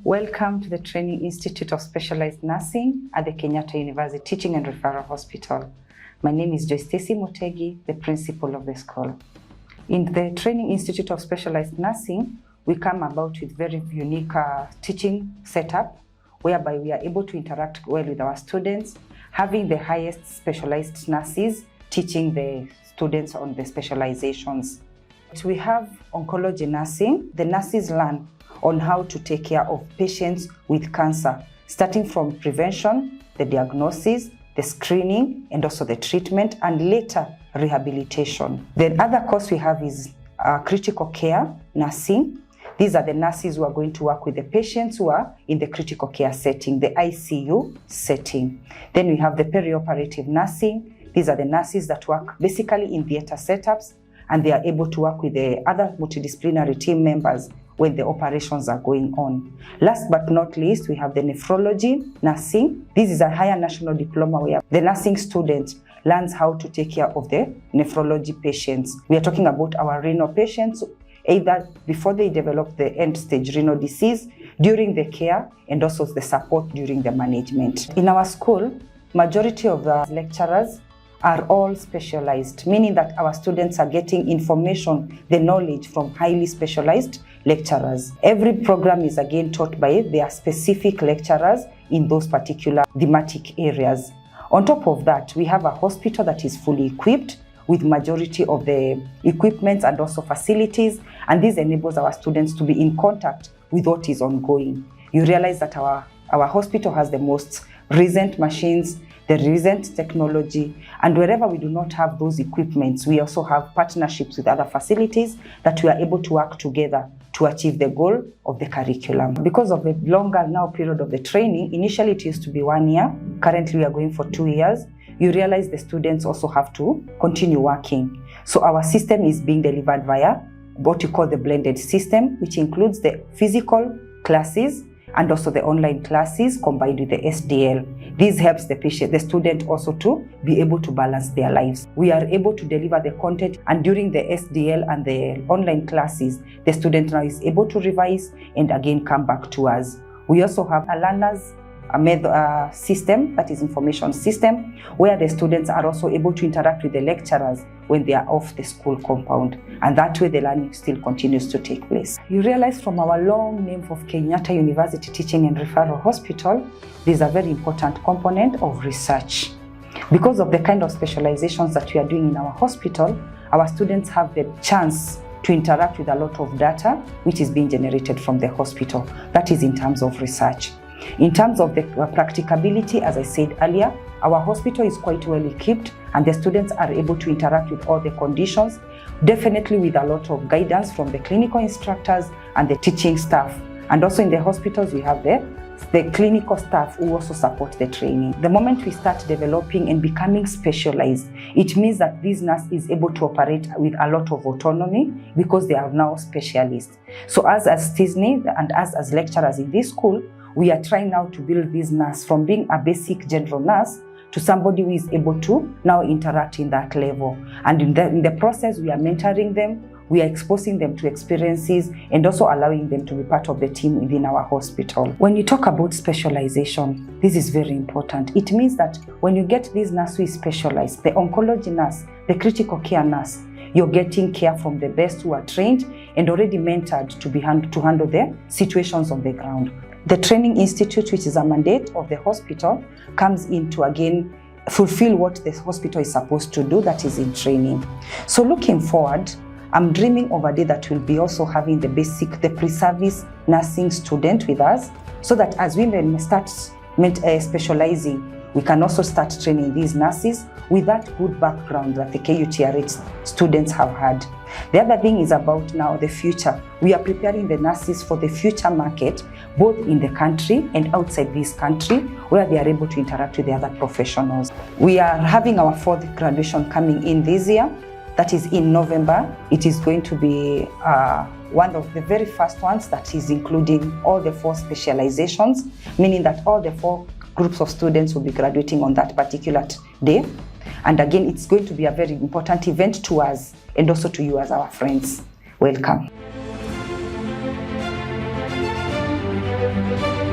Welcome to the Training Institute of Specialized Nursing at the Kenyatta University Teaching and Referral Hospital. My name is Joystacey Mutegi, the principal of the school. In the Training Institute of Specialized Nursing, we come about with very unique teaching setup, whereby we are able to interact well with our students, having the highest specialized nurses teaching the students on the specializations. We have Oncology Nursing. The nurses learn on how to take care of patients with cancer, starting from prevention, the diagnosis, the screening, and also the treatment, and later rehabilitation. The other course we have is critical care nursing. These are the nurses who are going to work with the patients who are in the critical care setting, the ICU setting. Then we have the perioperative nursing. These are the nurses that work basically in theater setups, and they are able to work with the other multidisciplinary team members when the operations are going on. Last but not least, we have the Nephrology Nursing. This is a higher national diploma where the nursing student learns how to take care of the nephrology patients. We are talking about our renal patients, either before they develop the end-stage renal disease, during the care, and also the support during the management. In our school, majority of the lecturers are all specialized, meaning that our students are getting information, the knowledge from highly specialized lecturers. Every program is again taught by their specific lecturers in those particular thematic areas. On top of that, we have a hospital that is fully equipped with majority of the equipments and also facilities, and this enables our students to be in contact with what is ongoing. You realize that our hospital has the most recent machines, the recent technology, and wherever we do not have those equipments, we also have partnerships with other facilities that we are able to work together to achieve the goal of the curriculum. Because of the longer now period of the training, initially it used to be 1 year, currently we are going for 2 years. You realize the students also have to continue working. So our system is being delivered via what you call the blended system, which includes the physical classes and also the online classes combined with the SDL. This helps the student also to be able to balance their lives. We are able to deliver the content, and during the SDL and the online classes, the student now is able to revise and again come back to us. We also have a learner's system, that is information system, where the students are also able to interact with the lecturers when they are off the school compound, and that way the learning still continues to take place. You realize from our long name of Kenyatta University Teaching and Referral Hospital, there's a very important component of research. Because of the kind of specializations that we are doing in our hospital, our students have the chance to interact with a lot of data which is being generated from the hospital. That is in terms of research. In terms of the practicability, as I said earlier, our hospital is quite well equipped, and the students are able to interact with all the conditions, definitely with a lot of guidance from the clinical instructors and the teaching staff. And also in the hospitals, we have the clinical staff who also support the training. The moment we start developing and becoming specialized, it means that this nurse is able to operate with a lot of autonomy because they are now specialists. So as TISN and as lecturers in this school, we are trying now to build this nurse from being a basic general nurse to somebody who is able to now interact in that level. And in the process, we are mentoring them, we are exposing them to experiences, and also allowing them to be part of the team within our hospital. When you talk about specialization, this is very important. It means that when you get this nurse who is specialized, the oncology nurse, the critical care nurse, you're getting care from the best who are trained and already mentored to handle the situations on the ground. The Training Institute, which is a mandate of the hospital, comes in to again fulfill what the hospital is supposed to do, that is in training. So looking forward, I'm dreaming of a day that we'll be also having the pre-service nursing student with us, so that as women start specializing, we can also start training these nurses with that good background that the KUTRRH students have had. The other thing is about now the future. We are preparing the nurses for the future market, both in the country and outside this country, where they are able to interact with the other professionals. We are having our 4th graduation coming in this year. That is in November. It is going to be one of the very first ones that is including all the 4 specializations, meaning that all the 4 groups of students will be graduating on that particular day. And again, it's going to be a very important event to us and also to you as our friends. Welcome. you.